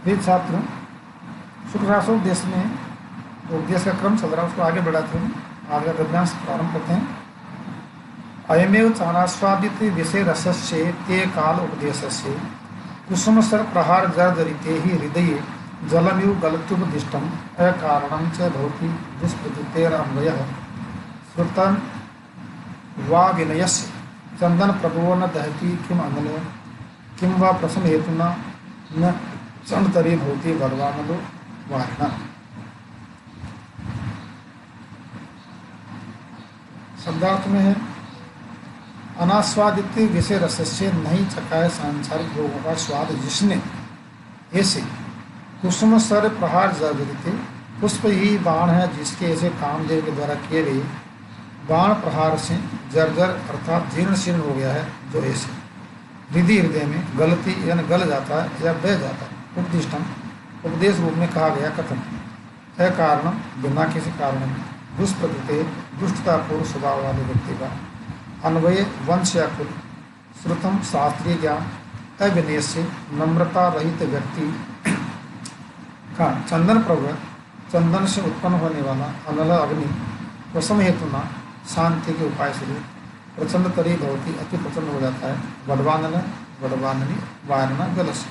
प्रिय छात्र, शुक्राशोपदेश में उपदेश का क्रम चल रहा है, उसको आगे बढ़ाते हैं। आज का गद्यांश प्रारंभ करते हैं। अयमेव चानास्वादित विषय रसस्य ते काल उपदेशस्य कुसुम सर प्रहार जर्जरिते ही हृदय जलमिव गलत्युपदिष्टम अकारणं च भवति दुष्प्रतीतेरन्वयः श्रुतं वा विनयस्य चंदन प्रभुवो न दहति किम अनल किम वा प्रसन्न हेतुना न चंदतरी भवति बलवानलो वारिणा। शब्दार्थ में है, अनास्वादित विषय रस से नहीं चखाए सांसारिक भोगों का स्वाद जिसने, ऐसे कुसुम सर प्रहार जर्जरित पुष्प ही बाण है जिसके ऐसे कामदेव के द्वारा किए गए बाण प्रहार से जर्जर अर्थात जीर्ण शीर्ण हो गया है, जो ऐसे हृदय में गलती यानी गल जाता है या बह जाता है। उपदिष्टम उपदेश रूप में कहा गया कथन है कारण बिना किसी कारण दुष्प्रकृति दुष्टतापूर्ण स्वभाव वाले व्यक्ति का अन्वय वंश या कुल श्रुतम शास्त्रीय ज्ञान अविनय से नम्रता रहित व्यक्ति का चंदन प्रभु चंदन से उत्पन्न होने वाला अनल अग्नि प्रसन्न हेतुना शांति के उपाय से प्रचंड तरी भवती अति प्रचंड हो जाता है। वडवानन वडवाननी वायरना जलस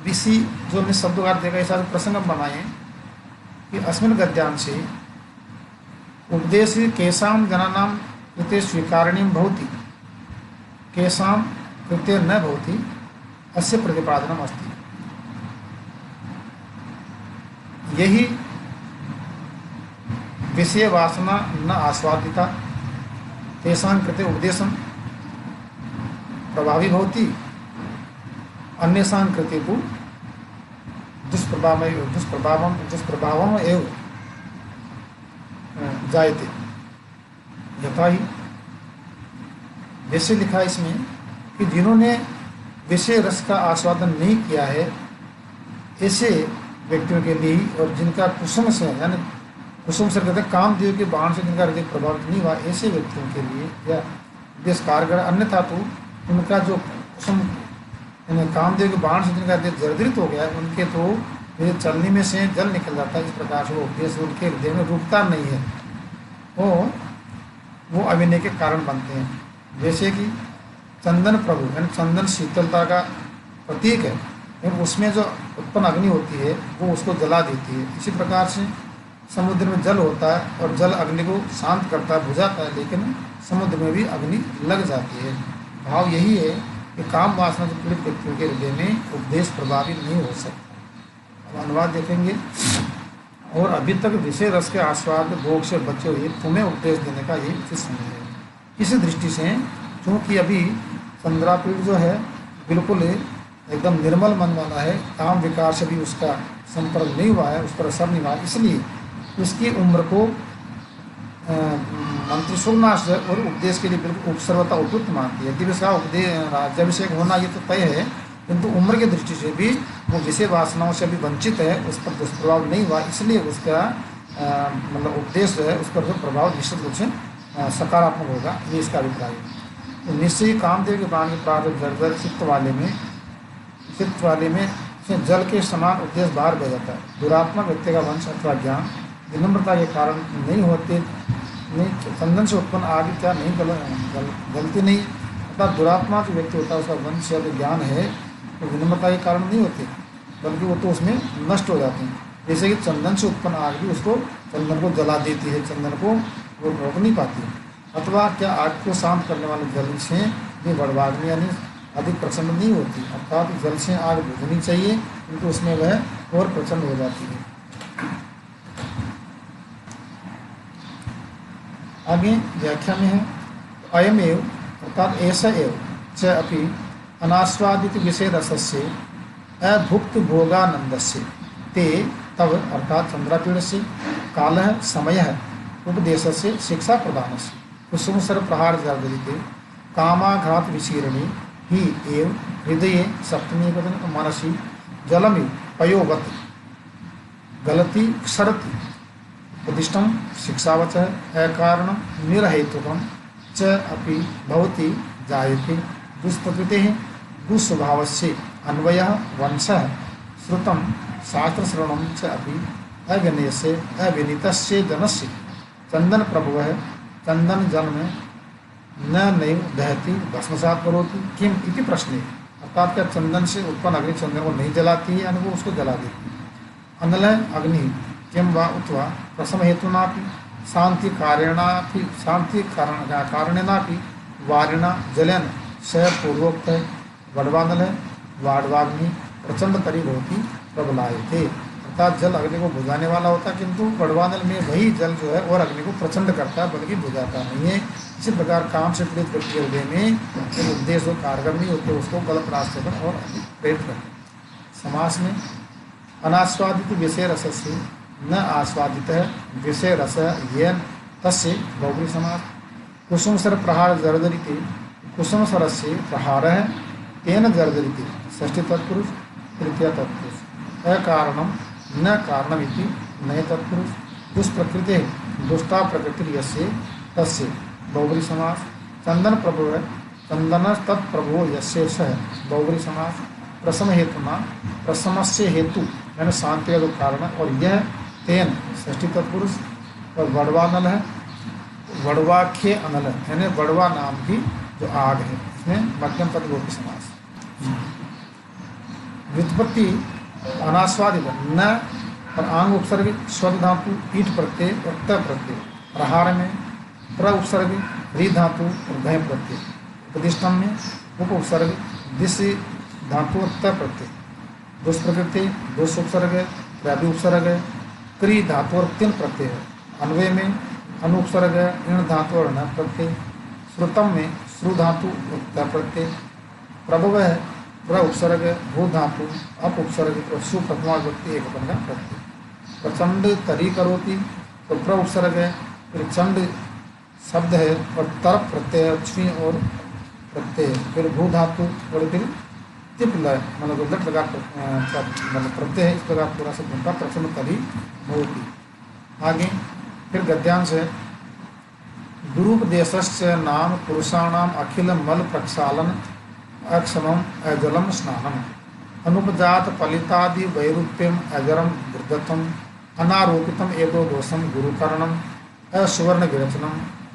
इसी जो हमने शब्द का देखा ऐसा प्रसंग बनाए कि अस्मिन् गद्यांशे उपदेश केशाम जनानाम कृते स्वीकारणीय भवति केशाम कृते न भवति अस्य प्रतिपादनम अस्ति। यही विषय वासना न आस्वादिता तेषां कृते उपदेशम प्रभावी भवति अन्येषां कृते तु दुष्प्रभावम एव जायते। यथा ही जैसे लिखा इसमें कि जिन्होंने विषय रस का आस्वादन नहीं किया है ऐसे व्यक्तियों के लिए, और जिनका कुसुम से यानी कुसुम से कहते हैं कामदेव के बाण से जिनका हृदय प्रभावित नहीं हुआ, ऐसे व्यक्तियों के लिए या देश कारगर, अन्यथा तो उनका जो कुसुम कामदेव के बाण से जिनका हृदय जर्जरित हो गया है उनके तो चलने में से जल निकल जाता है। इस प्रकार से वो उपदेश उनके हृदय में रुकता नहीं है, वो अविनय के कारण बनते हैं। जैसे कि चंदन प्रभु यानी चंदन शीतलता का प्रतीक है, लेकिन उसमें जो उत्पन्न अग्नि होती है वो उसको जला देती है। इसी प्रकार से समुद्र में जल होता है और जल अग्नि को शांत करता है, बुझाता है, लेकिन समुद्र में भी अग्नि लग जाती है। भाव यही है कि काम वासना से पीड़ित व्यक्तियों के हृदय में उपदेश प्रभावी नहीं हो सकता। अब अनुवाद देखेंगे। और अभी तक विषय रस के आस्वाद भोग से बचे हुए तुम्हें उपदेश देने का यही उचित समय है। इस दृष्टि से क्योंकि अभी चंद्रापीठ जो है बिल्कुल एकदम निर्मल मन वाला है, काम विकार से भी उसका संपर्क नहीं हुआ है, उस पर असर नहीं हुआ, इसलिए उसकी उम्र को मंत्रिशुलनाश और उपदेश के लिए बिल्कुल सर्वथा उपयुक्त मानती है। यदि उसका राज्याभिषेक होना ये तो तय है, किंतु उम्र की दृष्टि से भी वो विषय वासनाओं से भी वंचित है, उस पर दुष्प्रभाव नहीं हुआ, इसलिए उसका मतलब उपदेश जो है उस पर जो प्रभाव निश्चित रूप से सकारात्मक होगा, ये इसका अभिप्राय है। तो निश्चय कामदेव के बाण के प्रारंभ जर्जर चित्त वाले में से जल के समान उपदेश बाहर बह जाता है। दुरात्मा व्यक्ति का वंश अथवा ज्ञान विनम्रता के कारण नहीं होते, नहीं चंदन से उत्पन्न आगे क्या नहीं गलती नहीं, अर्थात दुरात्मा जो व्यक्ति होता है उसका वंश या ज्ञान है तो विनम्रता के कारण नहीं होते, बल्कि वो तो उसमें नष्ट हो जाते हैं। जैसे कि चंदन से उत्पन्न आग भी उसको चंदन को जला देती है, चंदन को वो रोक नहीं पाती है। अथवा क्या आग को शांत करने वाले जल से भी बड़वाग्नि यानी अधिक प्रचंड नहीं होती, अर्थात जल से आग बुझनी चाहिए किंतु उसमें वह और प्रचंड हो जाती है। आगे व्याख्या में है, अयम एव अर्थात ऐसा एव च अपि अनास्वादित विषय रसस्य अभुक्त भोगानंदस्य ते तव अर्थात चंद्रापीड़ से काल समय उपदेश से शिक्षा प्रदान से कुसुम सर प्रहार जर्जरिते कामाघात विशीर्णे ही एव हृदय सप्तमी मनसी जलमि पयोवत गलती क्षरति उपदिष्टम शिक्षावच अकारण निरहेतुकम च अपि भवति जायते दुष्प्रकृते दुस्वभाव से अन्वयः वंशः श्रुतं शास्त्रश्रवणं च अपि अविनीतस्य जनस्य चन्दनप्रभवः चन्दनजन्म न नैव दहति भस्मसात् करोति किम इति प्रश्ने। अर्थात क्या चंदन से उत्पन्न अग्नि चंदन को नहीं जलाती है यानी वो उसको जला देती है। अनल अग्नि किम वा उथवा प्रसम हेतुनापि शांति कारणेनापि वारिणा जलन स पूर्वोक्त वडवानल वाडवाग्नि प्रचंड तरी होती प्रबलायते। अर्थात जल अग्नि को बुझाने वाला होता है, किंतु वडवानल में वही जल जो है और अग्नि को प्रचंड करता है, बल्कि बुझाता नहीं है। इसी प्रकार काम से पीड़ित व्यक्ति के हृदय में जो उद्देश्य कारगर नहीं होते उसको गलत रास्ते पर और प्रेरित करते। समास में अनास्वादित विषय रस से न आस्वादित विषय रस येन तस्य बहुब्री समास। कुसुम सर प्रहार जर्जरिते कुसुम सरस से प्रहार है तेन जर्जरिते षष्ठी तत्पुरुष तृतीय तत्पुरुष अकारणम न कारणमिति नए तत्पुरुष दुष्प्रकृते दुष्टा प्रकृति यस्य तस्य बहुब्री समास। चंदन प्रभु है चंदन तत्प्रभो यस्य सह बहुब्री समास। प्रसम हेतुना प्रसमस्य हेतु यानी शांति का जो कारण है, और यह तेन षष्ठी तत्पुरुष। और वड़वानल है वड़वाख्य अनल यानी वड़वा नाम की जो आग है, इसमें मध्यम पद गोपी समास। व्युत्पत्ति अनास्वादित न और आंग उपसर्ग स्वर धातु ईट प्रत्यय और त प्रत्यय। प्रहार में प्र उपसर्ग री धातु और घय प्रत्यय। प्रतिष्ठम में उप उपसर्ग दिश धातु और त प्रत्यय। दुष्प्रकृति दोष उपसर्ग व्यापी उपसर्ग क्री धातु और तीन प्रत्यय है। अन्वय में अनुपसर्ग ऋण धातु और न प्रत्यय। श्रुतम में श्रु धातु और त प्रत्यय। प्रभव है प्र उपसर्ग भू धातु अप उपसर्ग और सु प्रथमा विभक्ति एक का प्रत्यय। प्रचंड तरी करोति तो प्र उपसर्ग है, फिर चंड शब्द है और तरप प्रत्यय अक्ष्मी और प्रत्यय, फिर भू धातु और फिर तिप लय मतलब उलट लगा मतलब प्रत्यय है। इस प्रकार पूरा शब्द उनका प्रचंड तरी होती। आगे फिर गद्यांश है गुरुपदेशस्य नाम पुरुषाणाम अखिल मल प्रक्षालन अक्षमम अजलम स्नानम अनुपजात फलितादि वैरूप्यम अजरम वृद्धतम अनारोपितम एदो दोषम गुरुकरणम असुवर्ण विरचनम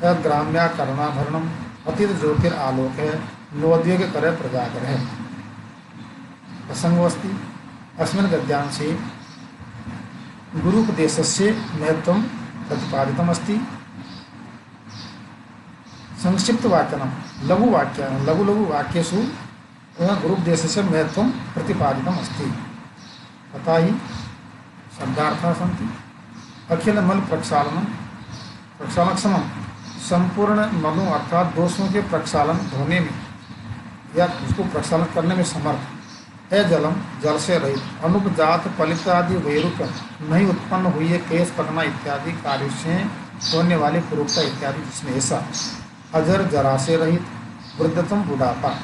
अग्राम्याकरणाभरणम अतीत ज्योतिर आलोक है नोद्वेग करे प्रजागर है। प्रसंगोस्ति अस्मिन् गद्यांशे गुरुपदेशस्य महत्वं प्रतिपादितमस्ति। संक्षिप्त वाक्यम लघु वाक्येषु गुरुपदेशस्य महत्वं प्रतिपादितमस्ति। तथा ही शब्दार्थाः सन्ति। अखिल मल प्रक्षालनक्षमं संपूर्ण मलों अर्थात दोषों के प्रक्षालन धोने में या उसको प्रक्षालन करने में समर्थ। जलम जल से रहित अनुपजात फलित आदि वैरूप नहीं उत्पन्न हुई है केस पकना इत्यादि कार्य से होने वाली पुरुषता इत्यादि जिसमें ऐसा। अजर जरा से रहित वृद्धतम बुढ़ापा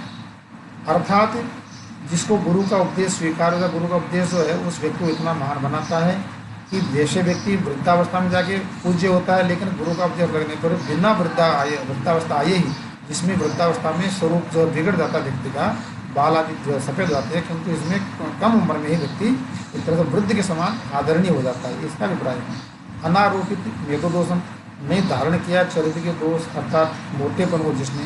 अर्थात जिसको गुरु का उपदेश स्वीकार होगा, गुरु का उपदेश जो है उस व्यक्ति को इतना महान बनाता है कि जैसे व्यक्ति वृद्धावस्था में जाके पूज्य होता है, लेकिन गुरु का उपदेश लगने पर बिना वृद्धावस्था आए ही जिसमें वृद्धावस्था में स्वरूप जो बिगड़ जाता है व्यक्ति का, बाल आदि जो सफ़ेद जाते हैं, किंतु इसमें कम उम्र में ही व्यक्ति एक तरह से वृद्ध के समान आदरणीय हो जाता है, इसका अभिप्राय है। अनारोपित मेघोदोषम नहीं धारण किया चरित्र के दोष अर्थात मोटेपन को जिसने,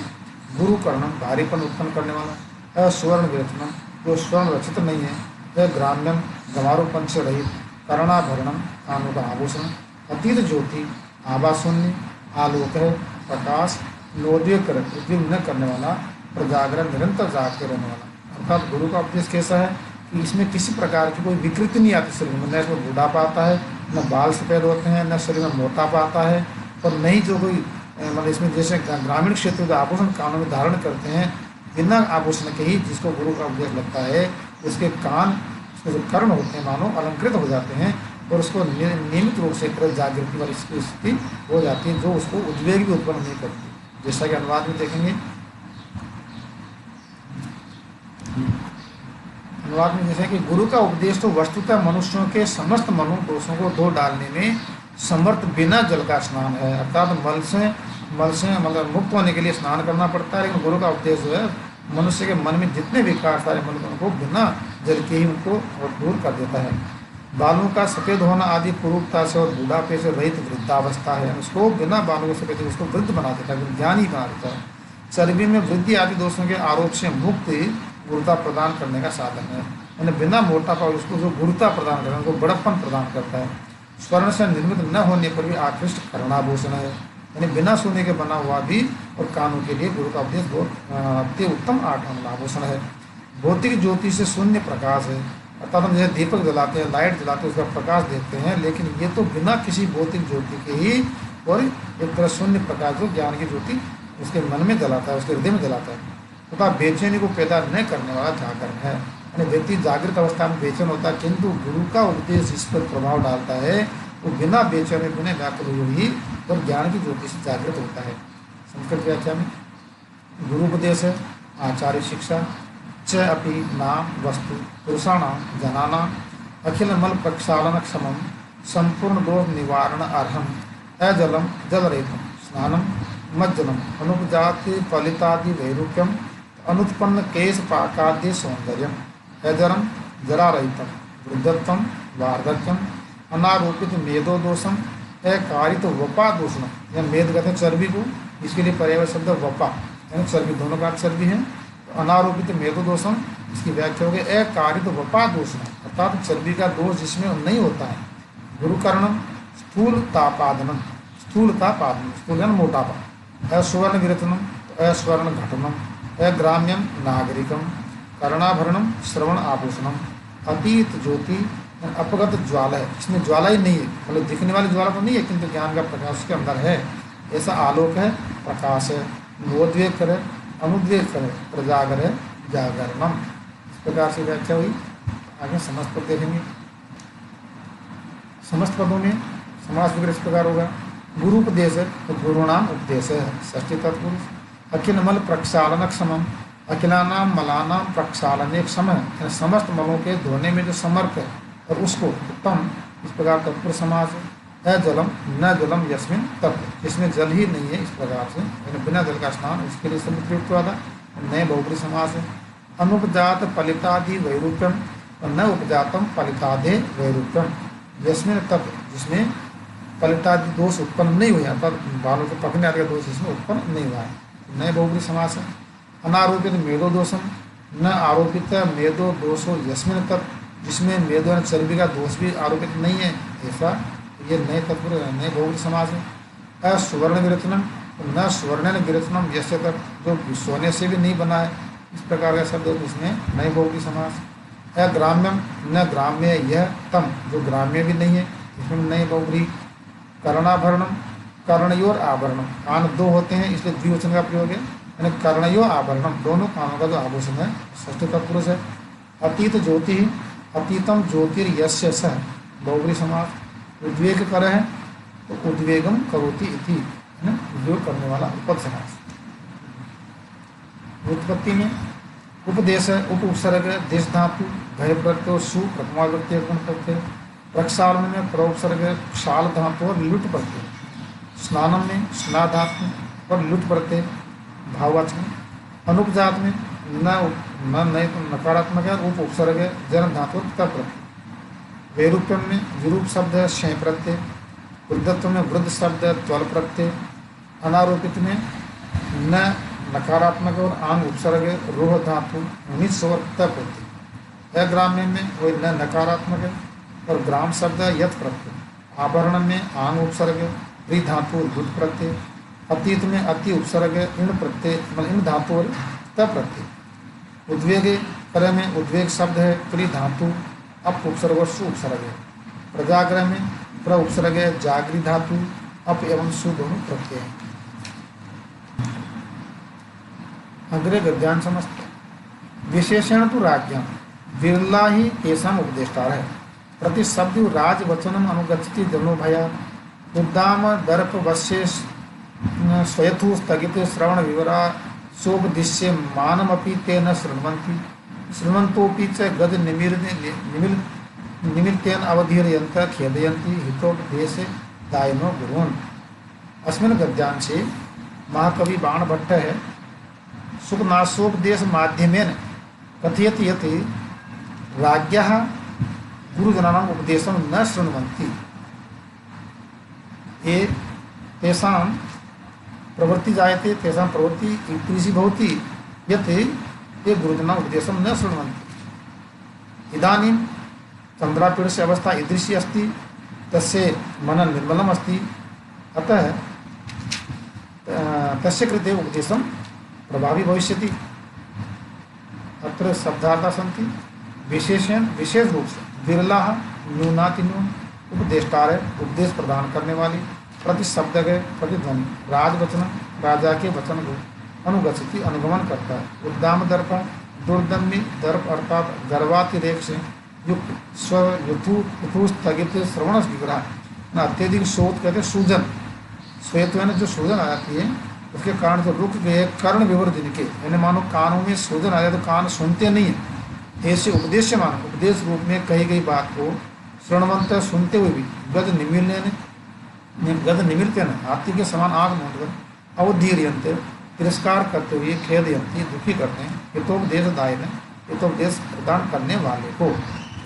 गुरु कर्णम भारीपन उत्पन्न करने वाला, अस्वर्ण विरचनम जो स्वर्ण रचित नहीं है, ग्राम्यम गमारूपन से रहित, कर्णाभरणम कानों का आभूषण, अतीत ज्योति आभाशून्य आलोक है प्रकाश, नोद्वेग कर उद्वेग न करने वाला, प्रजागरण निरंतर जागते रहने वाला। अर्थात गुरु का उपदेश कैसा है कि इसमें किसी प्रकार की कोई विकृति नहीं आती शरीर में, न इसमें बुढ़ापा आता है, न बाल सफ़ेद होते हैं, न शरीर में मोटापा आता है, और नहीं जो कोई मतलब इसमें जैसे ग्रामीण क्षेत्र में आभूषण कानों में धारण करते हैं बिना आभूषण के ही जिसको गुरु का उपदेश लगता है, उसके कान उसके जो कर्ण होते हैं मानो अलंकृत हो जाते हैं और उसको नियमित रूप से जागृति वाली स्थिति हो जाती है जो उसको उद्वेग भी उत्पन्न नहीं करती। जैसा कि अनुवाद में देखेंगे, अनुवाद में जैसे कि गुरु का उपदेश तो वस्तुतः मनुष्यों के समस्त मनो दोषों को धो डालने में समर्थ बिना जल का स्नान है। अर्थात मल से मतलब मुक्त होने के लिए स्नान करना पड़ता है, लेकिन गुरु का उपदेश जो है मनुष्य के मन में जितने विकार सारे मन को बिना जल के ही उनको दूर कर देता है। बालों का सफ़ेद होना आदि कुरूपता से और बुढ़ापे से रहित वृद्धावस्था है, उसको बिना बालों के सफ़ेद उसको वृद्ध बना देता है, ज्ञानी बना देता है। चर्बी में वृद्धि आदि दोषों के आरोप से मुक्ति गुरुता प्रदान करने का साधन है, यानी बिना मोटापा उसको जो गुरुता प्रदान करता है, उनको बड़प्पन प्रदान करता है। स्वर्ण से निर्मित न होने पर भी आकृष्ट कर्णाभूषण है, यानी बिना सोने के बना हुआ भी और कानों के लिए गुरु का उपदेश बहुत अति उत्तम आभूषण है। भौतिक ज्योति से शून्य प्रकाश है, अर्थात हम जैसे दीपक जलाते हैं, लाइट जलाते हैं, उसका प्रकाश देखते हैं, लेकिन ये तो बिना किसी भौतिक ज्योति के ही और एक तरह शून्य प्रकाश जो ज्ञान की ज्योति उसके मन में जलाता है, उसके हृदय में जलाता है, तथा बेचैनी को पैदा न करने वाला जागरण है। यानी व्यक्ति जागृत अवस्था में बेचैन होता है, किंतु गुरु का उपदेश इस पर प्रभाव डालता है, वो बिना बेचैन बिना व्याकुल हुए ही और ज्ञान की ज्योति से जागृत होता है। संस्कृत व्याख्या में गुरु उपदेश है आचार्य शिक्षा च अपि नाम वस्तु पुरुषाणाम जनानाम अखिल मल प्रक्षालन क्षमम संपूर्ण दोष निवारण अर्हम अजलम जलरहितम स्नानम मज्जनम अनुपजाति फलितादि वैरूप्यम अनुत्पन्न केश पाकाद्य सौंदर्यम अजरम जरारहितम वृद्धत्वम वार्धक्यम अनारोपित मेदो दोषम अकारित वपा दूषणम। या मेद कहते हैं चर्बी को, इसके लिए पर्याय शब्द वपा यानी चर्बी, दोनों का चर्बी है। तो अनारोपित मेदो दोषम इसकी व्याख्या हो गई अकारित वपा दूषणम, अर्थात चर्बी का दोष जिसमें नहीं होता है। गुरुकर्णम स्थूल तापादनम, स्थूल तापादनम स्थूल मोटापा। अस्वर्ण विरतनम अस्वर्ण घटनम अग्राम्यम नागरिकम कर्णाभरणम श्रवण आभूषणम अतीत ज्योति अपगत ज्वाला है, इसमें ज्वाला ही नहीं है, मतलब दिखने वाली ज्वाला तो नहीं है, किंतु ज्ञान का प्रकाश उसके अंदर है, ऐसा आलोक है, प्रकाश है। नोद्वेग करे अनुद्वेग करे प्रजागर है जागरणम। इस प्रकार से व्याख्या हुई। आगे समस्त पद देखेंगे। समस्त पदों में समास विग्रह इस प्रकार होगा। गुरु उपदेश है तो गुरुणाम उपदेश है, षष्ठी तत्पुरुष। अखिल मल प्रक्षालन क्षमम, अखिलानाम मलानाम प्रक्षालन क्षम है, समस्त मलों के धोने में जो समर्थ है और उसको उत्तम, इस प्रकार तत्पुरुष समास है। अजलम न जलम यस्मिन तत्व, जिसमें जल ही नहीं है, इस प्रकार से यानी बिना जल का स्नान, उसके लिए समुद्र युक्त हुआ था, नए बहुब्री समास है। अनुपजात फलितादि वैरूप्यम न उपजातम फलितादे वैरूप्यम यस्मिन तत्व, जिसमें फलितादि दोष उत्पन्न नहीं हुआ, अर्थात बालों के पकने आदि का दोष इसमें उत्पन्न नहीं हुआ है, नए बहुब्री समास है। अनारोपित मेदो दोषम न आरोपित मेदो दोषो यस्मिन तत्व, जिसमें मेदो यानी चर्बी का दोष भी आरोपित नहीं है, ऐसा ये नए तत्पुर नए बहुब्री समास है। असुवर्ण विरचनम न स्वर्ण विरचनम यस्य तक, जो सोने से भी नहीं बना है, इस प्रकार का शब्द इसमें नए बहुब्री समास। अग्राम्यम न ग्राम्य यह तम, जो ग्राम्य भी नहीं है, इसमें नए बहुब्री। कर्णाभरणम कर्णयोर आभरणम, कान दो होते हैं इसलिए द्विवचन का प्रयोग है, यानी कर्णयो आभरणम, दोनों कानों का जो आभूषण है, षष्ठ तत्पुरुष है। अतीत ज्योति अतीतम ज्योतिर्यस्य सह बहुब्री समास। उद्वेग कर है तो उद्वेगम करोति इति, है ना, उद्योग करने वाला उपद समास। उत्पत्ति में उपदेश है उप उपसर्ग है देश धातु भय प्रत्यय सु प्रथमा व्यक्ति गुण प्रत्यय। प्रक्षालन में प्रोपसर्ग है क्षाल धातु और लुट प्रत्यय। स्नानम में स्ना धातु और लुट प्रत्यय भाववाचक। अनुपजात में न नकारात्मक है, उप उपसर्ग है जन धातु और तप प्रत्यय। वैरूप्यम में विरूप शब्द है क्षय प्रत्यय। वृद्धत्व में वृद्ध शब्द है त्वल प्रत्यय। अनारोपित में न नकारात्मक और आंग उपसर्ग है रोह धातु निस और त प्रत्यय। अग्राम्य में वही न नकारात्मक है और ग्राम शब्द है यथ प्रत्यय। आभरण में आंग उपसर्ग है रि धातु और बुध प्रत्यय। अतीत में अति उपसर्ग है इण प्रत्यय इन धातु और त प्रत्यय। उद्वेग कर में उद्वेग शब्द है त्रि धातु अप उपसर्ग और सु उपसर्ग है। प्रजाग्रह में प्र उपसर्ग है जागरी धातु अप एवं सु दोनों प्रत्यय है। अग्रे गद्यान समस्त। विशेषण तो राज्ञा विरला ही केशम उपदेष्टार है। प्रति शब्द राजवचनम अनुगछति जनो भया उद्दाम दर्प वश्य स्वयथु स्थगित श्रवण विवरा शोभदिश्य मानमपि ते न शृण्वन्ति शृण्वन्तोऽपि च गज निमित्तेन अवधीरयन्त खेदयन्ति हितोपदेशे दायिनो गुरुन्। अस्मिन् गद्यांशे महाकवि बाणभट्ट है सुखनाशोपदेश माध्यमेन कथयति यत् राज्ञः गुरुजनानाम् उपदेशं न शृण्वन्ति। ये तेषां प्रवृत्ति जायते, तेषां प्रवृत्ति ईदृशी भवति यत् ये गुरुजनानाम् उपदेशं न शृण्वन्ति। इदानीं चन्द्रापीडस्य अवस्था ईदृशी अस्ति, तस्य मनः निर्मलम् अस्ति, अतः तस्य कृते उपदेशं प्रभावी भविष्यति। अत्र शब्दार्थाः सन्ति विशेषण विशेष रूप से विरलाः न्यूनातिन्यून उपदेष्टार उपदेश प्रदान करने वाली प्रति शब्द के प्रतिध्वनि राजवचन राजा के वचन को अनुगछति अनुगमन करता है। उद्दाम दर्प दुर्दम्य दर्प अर्थात गर्वातिरेक से युक्त स्व यथु स्थगित श्रवण विग्रह अत्यधिक शोध कहते सूजन, श्वेत में जो सूजन आ जाती है उसके कारण जो रुक गए कर्ण विवर जिनके, यानी मानो कानों में सूजन आ जाए तो कान सुनते नहीं है, ऐसे उपदेश मानो उपदेश रूप में कही गई बात को श्रवणवंत सुनते हुए भी गद निमिलते न हाथी के समान आग मूंदकर अवधीर्यंत तिरस्कार करते हुए खेदयंती दुखी करते हैं हितोपदेश दायन हितोपदेश प्रदान करने वाले को।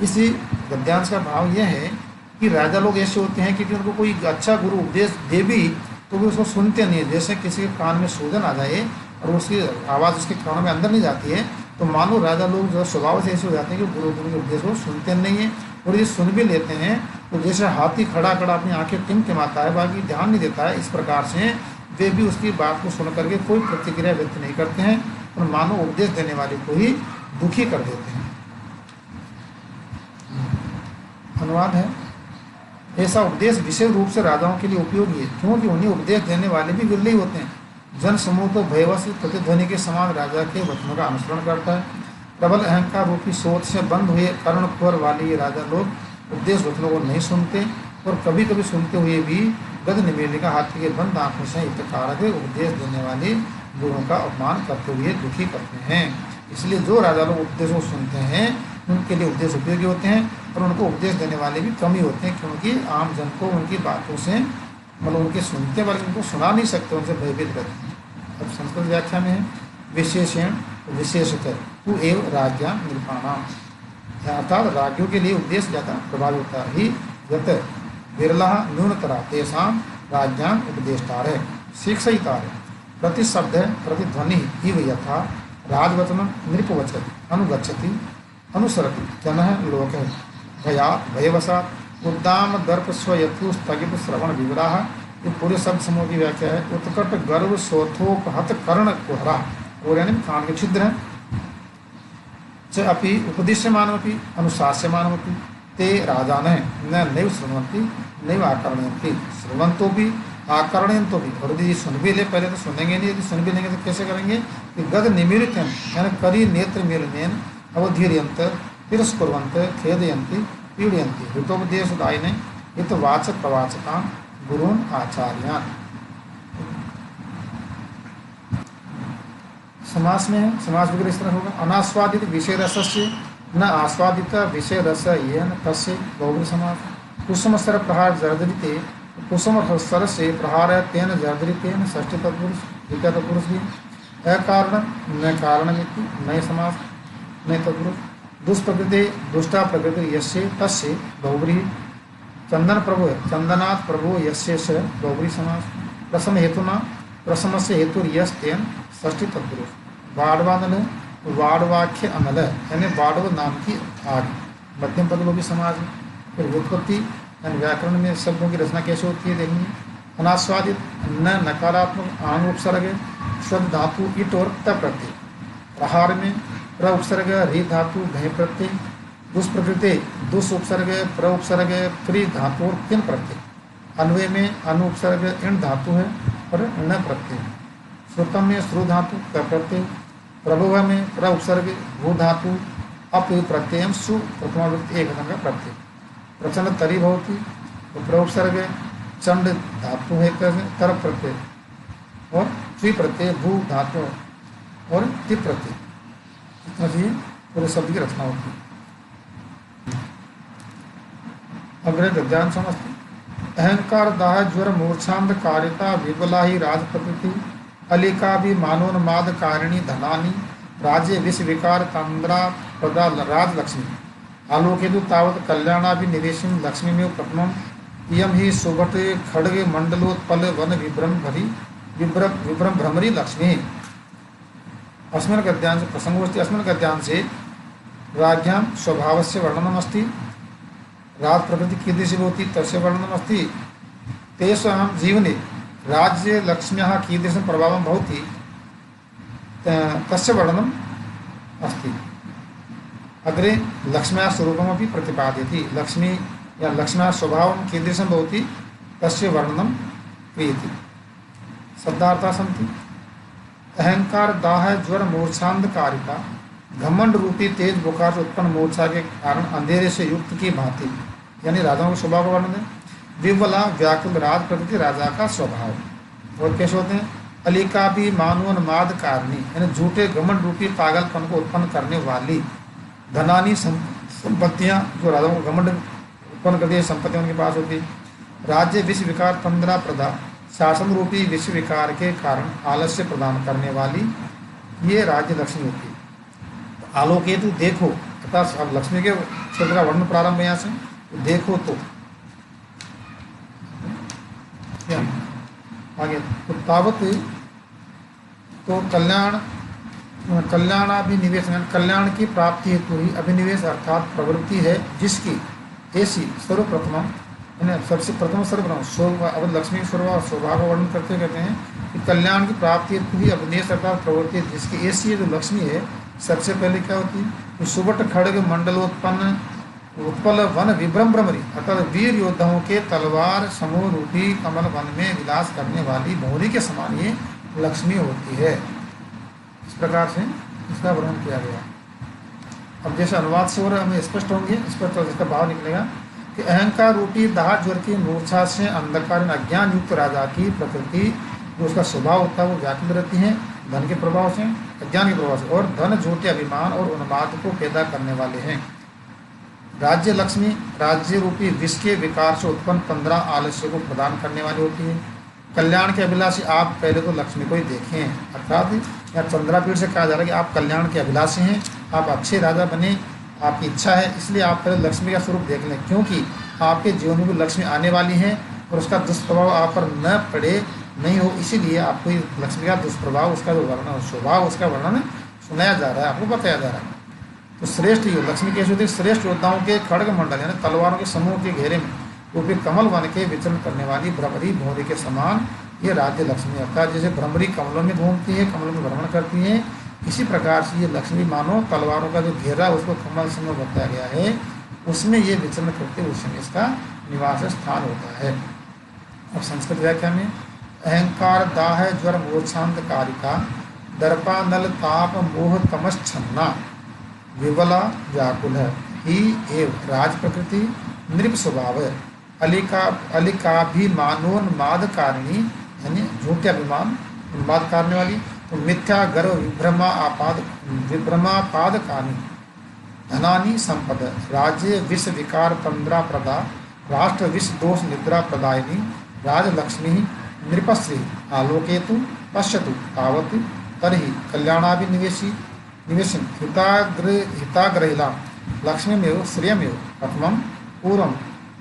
इसी गद्यांश का भाव यह है कि राजा लोग ऐसे होते हैं कि उनको कोई अच्छा गुरु उपदेश दे भी तो भी उसको सुनते नहीं है। जैसे किसी के कान में सूजन आ जाए और उसकी आवाज़ उसके कानों में अंदर नहीं जाती है तो मानो राजा लोग जो स्वभाव से ऐसे हो जाते हैं कि गुरु के उपदेश को सुनते नहीं है, और ये सुन भी लेते हैं तो जैसे हाथी खड़ा खड़ा अपनी आंखें टिमटिमाता है, बाकी ध्यान नहीं देता है, इस प्रकार से वे भी उसकी बात को सुन करके कोई प्रतिक्रिया व्यक्त नहीं करते हैं और मानो उपदेश देने वाले को ही दुखी कर देते हैं। अनुवाद है, ऐसा उपदेश विशेष रूप से राजाओं के लिए उपयोगी है क्योंकि उन्हें उपदेश देने वाले भी विरले ही होते हैं। जन समूह तो भयवश प्रतिध्वनि के समान राजा के वचनों का अनुसरण करता है। प्रबल अहंकार रूपी सोच से बंद हुए कर्णकुहर वाले ये राजा लोग उपदेश वचनों को नहीं सुनते और कभी कभी सुनते हुए भी गद निमेलने का हाथी के बंद आंखों से हितकारक उपदेश देने वाले गुरुओं का अपमान करते हुए दुखी करते हैं। इसलिए जो राजा लोग उपदेश को सुनते हैं उनके लिए उपदेश उपयोगी होते हैं और उनको उपदेश देने वाले भी कम ही होते हैं क्योंकि आम जन को उनकी बातों से मतलब उनके सुनते वाले उनको सुना नहीं सकते, उनसे भयभीत रहते हैं। अब संस्कृत व्याख्या में है विशेषण विशेषतः तू एवं राज्ञा निरूपाणाम, अर्थात राज्यों के लिए उपदेश ज़्यादा प्रभावी होता ही यत विरला न्यूनतरा तेषां राज्यां उपदेष्टार शिक्षयितार प्रति शब्द प्रतिध्वनि इव यथा राजवचनं नृपवचति अनुगच्छति अनुसरति जनः लोकः भयात् भयवशात् उद्दाम दर्प स्वयथु स्थगित श्रवण विवराः। ये पूरे शब्द समूह की व्याख्या है। उत्कट गर्व शोथोपहत कर्ण कुहरा, और यानी कान के छिद्र हैं। च अपि उपदिश्यमानमपि अनुशास्यमानमपि ते राजानः न नैव शृण्वन्ति नैव आकर्णयन्ति शृण्वन्तो भी आकर्णयन्तो भी। और यदि सुन भी ले पहले तो सुनेंगे नहीं, यदि सुन भी लेंगे तो कैसे करेंगे कि गद निमीलित यानी करी नेत्र मेलनेन अवधीर्यन्त तिरस्कुर्वन्त खेदयन्ति पीडयन्ति हितोपदेशदायिने हितवाचक प्रवाचकान् गुरून् आचार्यान्। समास में समास वगैरह इस तरह होगा। अनास्वादित विषय रसस्य न आस्वादित विषय रस येन तस्य बहुब्री समास। कुसुम स्तर प्रहार जर्जरिते कुसुम स्तर से प्रहार तेन जर्जरितेन षष्ठी तत्पुरुष द्वितीय तत्पुरुष भी अकारण न कारणमिति नए समास नए तत्पुरुष। दुष्प्रकृति दुष्टा प्रकृति यस्य तस्य बहुब्री चंदन प्रभु चंदनात् प्रभु यस्य स बहुब्री समास। प्रसम हेतुना प्रसम से हेतु यस्तेन षष्ठी तत्पुरुष। वाड़वानल वाड़वाख्य अनल यानी वाड़व नाम की आग मध्यम पदलोपी समाज। फिर व्युत्पत्ति यानी व्याकरण में शब्दों की रचना कैसे होती है देखेंगे। अनास्वादित न नकारात्मक आंग उपसर्ग शुद्ध धातु इट और त प्रत्यय। प्रहार में प्र उपसर्ग री धातु भय प्रत्यय। दुष्प्रकृति दुष उपसर्ग प्र उपसर्ग प्री धातु और तिन प्रत्यय। अन्वय में अनु उपसर्ग इन धातु है और न प्रत्यय। श्रुतम में श्रु धातु क प्रत्यय। प्रभुव में प्र उपसर्ग भू धातु अप प्रत्यय सु प्रथमा व्यक्ति एक का प्रत्यय। प्रचंड तरी भवती तो प्र उपसर्ग चंड धातु है तर प्रत्यय और त्रि प्रत्यय भू धातु और ति प्रत्यय। इतना चाहिए पूरे शब्द की रचना होती है। अग्रे गद्यान समझते। अहंकार दाह ज्वर मूर्छांध कारिता विबला ही राज प्रकृति अलिका भी मानोन्माद कारिणी धनानी राज्य विश्व विकार तंद्रा प्रदा राजलक्ष्मी आलोकेतु तावत कल्याणाभिनिवेशम लक्ष्मी में प्रथम इयम ही सुभट खड़ग मंडलोत्पल वन विभ्रम भरी विभ्रम भ्रमरी लक्ष्मी। अस्मिन् गद्यांश प्रसंगोस्ति अस्मिन् गद्यांश से राज्ञां स्वभावस्य वर्णनमस्ति राज प्रकृति कीदृशी भवति तस्य वर्णनमस्ति तेषां जीवने राज्य लक्ष्म्याः कीदृशं प्रभावं भवति तस्य वर्णनम् अस्ति। अग्रे लक्ष्म्याः स्वरूपमपि प्रतिपादयति लक्ष्मी या लक्ष्म्याः स्वभावं कीदृशं भवति तस्य वर्णनं क्रियते। शब्दार्थाः सन्ति अहंकार दाह ज्वर मूर्छांधकारिता घमंड रूपी तेज बुखार से उत्पन्न मूर्छा के कारण अंधेरे से युक्त की भांति यानी राजाओं के स्वभाव का वर्णन है। विवला व्याकुल राज प्रकृति राजा का स्वभाव और कैसे होते हैं। अलिका भी मानोन्माद कारिणी यानी झूठे घमंड रूपी पागलपन को उत्पन्न करने वाली धनानी संपत्तियां जो राजाओं को घमंड उत्पन्न करती है संपत्तियां उनके पास होती। राज्य विश्व विकार तंद्रा प्रदा शासन रूपी विश्व विकार के कारण आलस्य प्रदान करने वाली ये राज्य लक्ष्मी होती है। आलोकेतु देखो अर्थात अब लक्ष्मी के क्षेत्र का वर्णन प्रारंभ यहाँ से तो देखो तो आगे तो तावत तो कल्याणाभिनिवेश कल्याण की प्राप्ति हेतु ही अभिनिवेश अर्थात प्रवृत्ति है जिसकी ऐसी सर्वप्रथम सबसे प्रथम सर्वप्रथम अब लक्ष्मी के स्वभाव का वर्णन करते कहते हैं कि कल्याण की प्राप्ति हेतु ही अभिनिवेश अर्थात प्रवृत्ति जिसकी ऐसी जो लक्ष्मी है सबसे पहले क्या होती है कि सुबट खड़ग मंडलोत्पन्न उत्पल वन विभ्रम भ्रमरी अर्थात वीर योद्धाओं के तलवार समूह रूपी कमल वन में विलास करने वाली भौरी के समान ये लक्ष्मी होती है। इस प्रकार से इसका वर्णन किया गया। अब जैसे अनुवाद से और हमें स्पष्ट होंगे स्पष्ट इसका भाव निकलेगा कि अहंकार रूपी दाह ज्वर की मूर्छा से अंधकार अज्ञान युक्त राजा की प्रकृति जो उसका स्वभाव होता है वो व्याकुल रहती है धन के प्रभाव से अज्ञान के प्रभाव से और धन झूठे अभिमान और उन्माद को पैदा करने वाले हैं। राज्य लक्ष्मी राज्य रूपी विष के विकार से उत्पन्न 15 आलस्य को प्रदान करने वाली होती है। कल्याण के अभिलाषी आप पहले तो लक्ष्मी को ही देखें अर्थात यहाँ चंद्रापीठ से कहा जा रहा है कि आप कल्याण के अभिलाषी हैं आप अच्छे राजा बने आपकी इच्छा है इसलिए आप पहले लक्ष्मी का स्वरूप देख लें क्योंकि आपके जीवन में भी लक्ष्मी आने वाली है और उसका दुष्प्रभाव आप पर न पड़े नहीं हो इसीलिए आपको लक्ष्मी का दुष्प्रभाव उसका जो वर्णन स्वभाव उसका वर्णन सुनाया जा रहा है आपको बताया जा रहा है। तो श्रेष्ठ योग लक्ष्मी कैसे होती है श्रेष्ठ योद्धाओं के खड़ग मंडल यानी तलवारों के समूह के घेरे में रूपी कमल वन के विचरण करने वाली भ्रमरी भौरी के समान ये राज्य लक्ष्मी अर्थात जैसे भ्रमरी कमलों में घूमती है कमलों में भ्रमण करती है इसी प्रकार से ये लक्ष्मी मानो तलवारों का जो घेरा उसको कमल समूह बताया गया है उसमें ये विचरण करते उस समय इसका निवास स्थान होता है। अब संस्कृत व्याख्या में अहंकार दाह ज्वर मूर्छांत कारिका दर्पा नल ताप मोह तमश्छन्ना विवला व्याकुल है ही एव राज प्रकृति नृप स्वभाव है। अलिकाभिमानोन्माद कारिणी यानी झूठे अभिमान उन्माद करने वाली तो मिथ्या गर्व विभ्रमापाद कानी धनानी संपद राज्य विष विकार तंद्रा प्रदा राष्ट्र विष दोष निद्रा प्रदायिनी राजलक्ष्मी नृपश्री आलोकेतु पश्यतु तावत् तर्हि कल्याणाभिनिवेशी निवेशन हिताग्रहिला लक्ष्मीमेव श्रियमेव प्रथमं पूर्वम्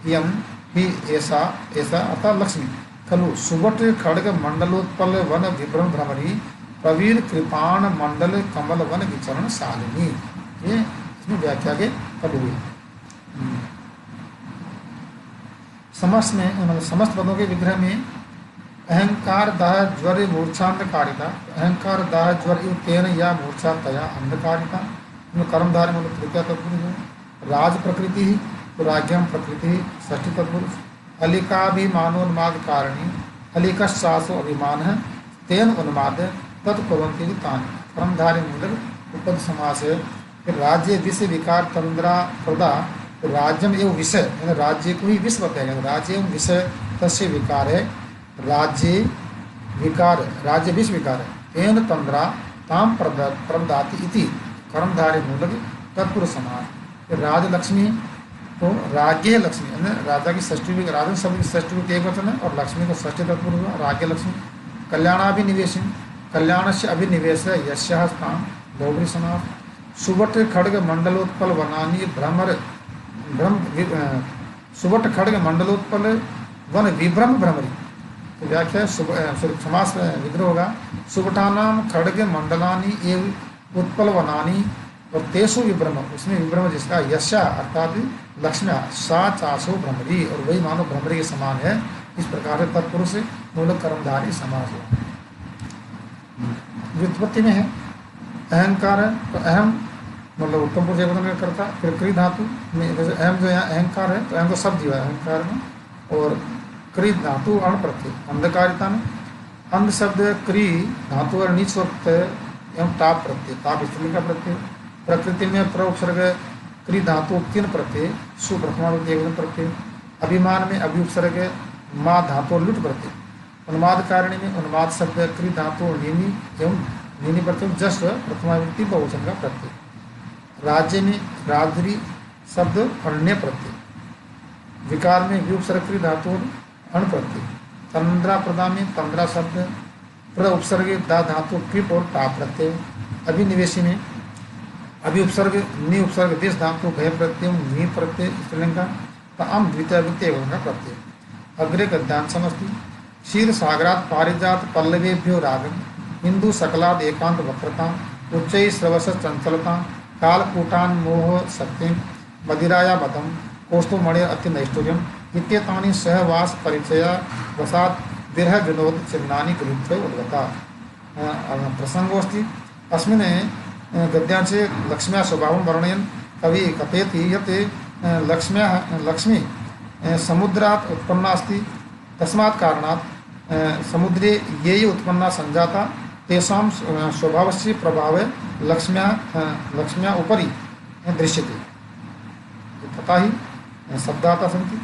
इयं ही ऐसा अतः लक्ष्मी खलु सुबट खड्ग मंडलोत्पल वन विभ्रम भ्रमरी प्रवीर कृपाण मंडल कमल वन विचरण शालिनी। ये इसमें व्याख्या के पद हुई। समस्त पदों के विग्रह में अहंकार दाह ज्वर मूर्छांधकारिता अहंकार दाह ज्वर तेन या मूर्छा तया अंधकारिता कर्मधार मतलब तृतीय तत्पुरुष राज प्रकृति ही तो राज्यम प्रकृति षष्ठी तत्पुरुष अलिकाभिमानोन्माद कारिणी अलिका सासो अभिमान है तेन उन्माद तत्कुर्वन्ति तान कर्मधारी मूलक उपद समास है। फिर राज्य विषय विकार तंद्रा प्रदा राज्यम एवं विषय यानी राज्य को ही विषय बताया गया राज्य एवं विषय तस्य विकार है राज्य विकार राज्य विषय विकार है तेन तंद्रा ताम प्रदाति इति कर्मधारी मूलक तत्पुरुष समास। राजलक्ष्मी तो राज्य लक्ष्मी यानी राजा की षष्ठी राजन शब्द की षष्ठी एक वचन है और लक्ष्मी को षष्ठी तत्पुरुष राज्य लक्ष्मी। कल्याणाभिनिवेशन कल्याण से अभिनिवेश यस्याः स्थान बहुब्री समास। सुबट खड्ग मंडलोत्पल वनानी भ्रमर सुबट खड्ग मंडलोत्पल वन विभ्रम भ्रमरी। तो व्याख्या समास विग्रह होगा सुबटानाम खड्ग मंडलानी एव उत्पल वनानी और तेसु विभ्रम, उसमें विभ्रम जिसका यशा अर्थात लक्ष्म्या सा चासो भ्रमरी, और वही मानो भ्रमरी के समान है। इस प्रकार से तत्पुरुष मूल कर्मधारी समास है। व्युत्पत्ति में है अहंकार है तो अहम मतलब उत्तम पुरुष एक करता। फिर क्री धातु में जैसे अहम जो यहाँ अहंकार है तो अहम तो शब्द हुआ है अहंकार में, और क्री धातु अण प्रत्यय अंधकारिता में। अंध शब्द क्री धातु और नीच वक्त एवं ताप प्रत्यय, ताप स्त्रीलिंग का प्रत्यय। प्रकृति में प्र उपसर्ग क्री धातु तीन प्रत्यय सु प्रथमा एक प्रत्यय। अभिमान में अभि उपसर्ग माँ धातु लुट प्रत्यय। उन्माद कारिणी में उन्माद शब्द क्री धातु नीनी एवं नीनी प्रत्यय जस प्रथमा व्यक्ति बहुवचन का प्रत्यय। राज्य में राजरी शब्द अन्य प्रत्यय। विकार में विउपसर्ग क्री धातु अण प्रत्यय। तंद्रा प्रदा में तंद्रा शब्द प्र उपसर्ग दा धातु कृप और टा प्रत्यय। अभिनिवेशी में अभि उपसर्ग नि उपसर्ग देश धातु भय प्रत्यय नि प्रत्यय स्त्रीलिंग का ताम द्वितीय व्यक्ति का प्रत्यय। अग्रे गद्यांश समस्ती क्षीर सागरात पारिजात पल्लवेभ्यो रागम हिंदू सकलाद एकांत वक्रता उच्च श्रवस चंचलता कालकूटान मोह शक्ति मदिराया मदम कौस्तुमणि अति नैष्ठुर्यम इत्येतानि सहवास परिचय वसात विरह विनोद चिन्नानि गृहीत्य उद्गता। प्रसंगोस्ति अस्मिन् गद्यांशे लक्ष्म्या स्वभावं वर्णयन् कवि कथयति यत् लक्ष्मी समुद्रात् उत्पन्ना अस्ति तस्मात् कारणात् समुद्रे ये उत्पन्ना संजाता तेषां स्वभावस्य प्रभावे लक्ष्म्या उपरि दृश्यते। तथा ही शब्दाता सन्ति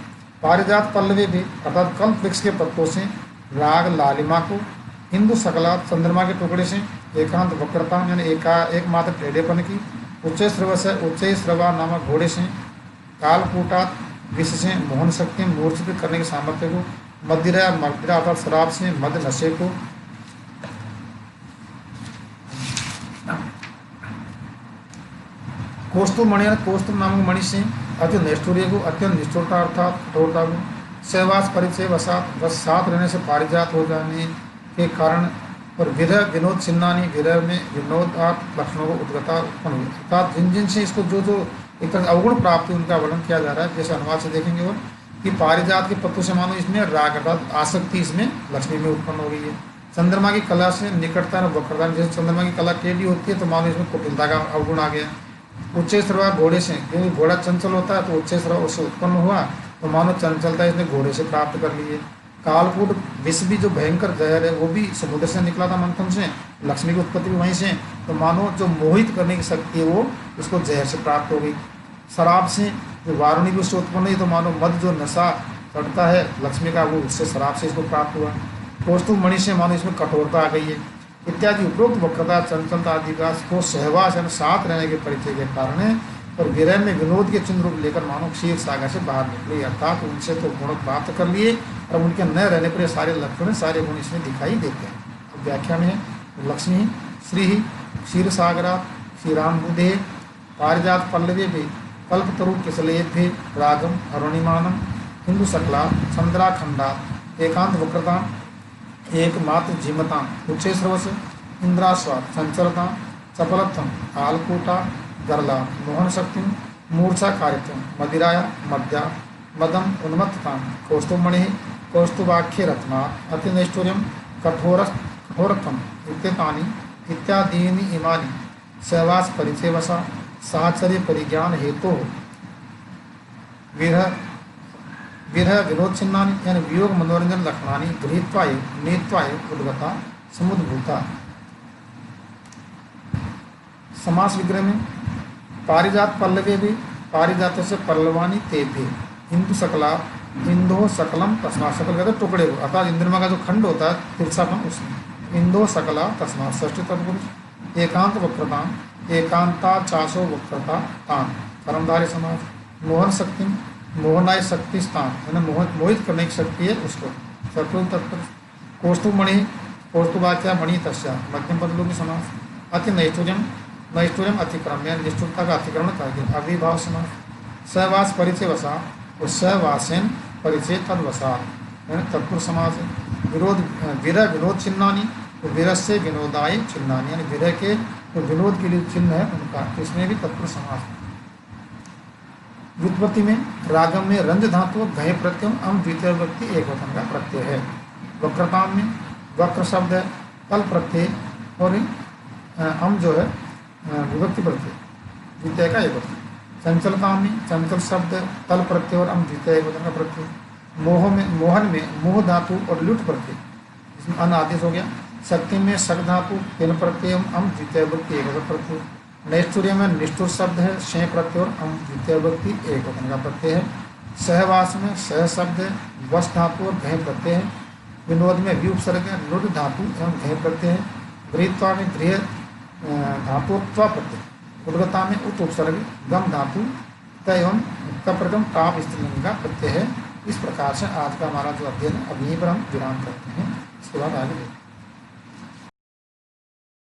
पारिजात पल्लवे भी अर्थात कल्प वृक्ष के पत्तों से राग लालिमा को, हिंदू सकलात चंद्रमा के टुकड़े से एकांत वक्रता यानी एकमात्र टेढ़ेपन की, उच्च श्रवा नामक घोड़े से, कालकूटात विष से मोहन शक्ति मूर्छित करने के सामर्थ्य को, मदिरा अर्थात शराब से मद नशे को, कौस्तुभ मणि कौस्तुभ नामक मणि से अत्यंत निष्ठुर्य को, अत्यंत निष्ठुरता अर्थात कठोरता को, सहवास परिचय वसात बस साथ रहने से पारिजात हो जाने के कारण, और विरह विनोद चिन्नानी विरह में विनोद लक्षणों को उद्गता उत्पन्न हुई अर्थात जिन जिन से इसको जो एक तरह अवगुण प्राप्ति उनका वर्णन किया जा रहा है। जैसे अनुवाद से देखेंगे और कि पारिजात के पत्तों से मानो इसमें राग अर्थात आसक्ति इसमें लक्ष्मी में उत्पन्न हो गई है। चंद्रमा की कला से निकटता और वक्रता, जैसे चंद्रमा की कला टेढ़ी होती है तो मानो इसमें कुटिलता का अवगुण आ गया। उच्च श्रवा घोड़े से, क्योंकि घोड़ा चंचल होता है तो उच्च श्रवा उससे उत्पन्न हुआ तो मानो चंचलता इसने घोड़े से प्राप्त कर ली है। कालकूट विष भी जो भयंकर जहर है वो भी समुद्र से निकला था मंथन से, लक्ष्मी की उत्पत्ति भी वहीं से, तो मानो जो मोहित करने की शक्ति है वो उसको जहर से प्राप्त हो गई। शराब से जो वारुणी भी उससे उत्पन्न हुई तो मानो मद जो नशा चढ़ता है लक्ष्मी का वो उससे शराब से इसको प्राप्त हुआ। कौस्तुभ मणि से मानो इसमें कठोरता आ गई है इत्यादि उपरोक्त वक्रता चंचलता आदि का को सहवास यानी साथ रहने के परिचय के कारण है। और विरह में विनोद के चिन्ह रूप लेकर मानो क्षीर सागर से बाहर निकली अर्थात उनसे तो गुण प्राप्त कर लिए और उनके न रहने पर ये सारे लक्षण सारे गुण इसमें दिखाई देते हैं। तो व्याख्या में है लक्ष्मी श्री क्षीर सागरा क्षीराम्बुदे पारिजात पल्लवे भी कल्पतरु किसलेभ्य रागम अरुणिमानम हिंदू सकला चंद्राखंडा एकांत वक्रता एकमात्र जीमता उच्चे श्रवस इंद्रास्वाद चंचलता चपलत्वम कालकूटा गरला मोहन शक्ति मूर्छा कार्यत्वम मदिराया मद्या मदम उन्मत्तता कौस्तुभमणि कौस्तुभाख्य रत्ना अतिनैष्ठुर्यम कठोरत्वम इत्येतानि इत्यादीनि इमानि सहवास परिचयवसा साहचर्य परिज्ञान हेतु विरह विनोद चिन्हानि यानी वियोग मनोरंजन लक्षणानि गृहीत्वाय नीत्वाय उद्गता समुद्भूता। समास विग्रह में पारिजात पल्लवे भी पारिजात से पल्लवानी ते भी हिंदू सकला इंदो सकलम तस्मा सकल कहते टुकड़े को अर्थात इंद्रमा का जो खंड होता है तिरछापन उसमें इंदो सकला तस्मा षष्ठी तत्पुरुष एकांत वक्रता एकांता चासो वक्रता तान कर्मधारय समास मोहन शक्ति मोहनाय शक्ति स्थान यानी मोहित करने की शक्ति है उसको चतुर्थ तत्पुरुष कौस्तुभ मणि पौर्तुवाक्या मणि तस्या मध्यम पदलोपी समास। अति नैष्ठुर्यम, नैष्ठुर्यम अतिक्रम्य निष्ठुरता का अतिक्रमण करके अविभाव समास। सहवास परिचय वसा और सहवासेन परिचय तदवसात यानी तत्पुरुष समास है। विरोध विरह विनोद चिन्हानी तो विरह से विनोदाय चिन्हानी यानी विरह के जो विनोद के लिए चिन्ह है उनका, इसमें भी तत्पुरुष समास है। व्युत्पत्ति में रागम में रंज धातु घय प्रत्यय अम द्वितीय व्यक्ति एक वचन का प्रत्यय है। वक्रता में वक्र शब्द है तल प्रत्यय और अम जो है विभक्ति प्रत्यय द्वितीय का एक वचन। चंचलता में चंचल शब्द तल प्रत्यय और अम द्वितीय एक वचन का प्रत्यय। मोह में मोहन में मोह धातु और लुट प्रत्यय इसमें अन आदेश हो गया। शक्ति में शक धातु तेन प्रत्यय अम द्वितीय व्यक्ति एक वचन प्रत्यय। नैष्ठुर्य में निष्ठुर शब्द है क्षय प्रत्यय और अम द्वितीय व्यक्ति एक वचन का प्रत्यय है। सहवास में सह शब्द है वश धातु और घय प्रत्यय है। विनोद में भी उपसर्ग है लुट धातु एवं घय प्रत्यय है। गृहत्वा में गृह धातु त्वा प्रत्यय। उद्गता में उत उपसर्ग गम धातु त एवं तप्रथम टाप स्त्रीलिंग का प्रत्यय है। इस प्रकार से आज का हमारा जो अध्ययन है अब यहीं पर हम विराम करते हैं। इसके बाद आगे देखते हैं।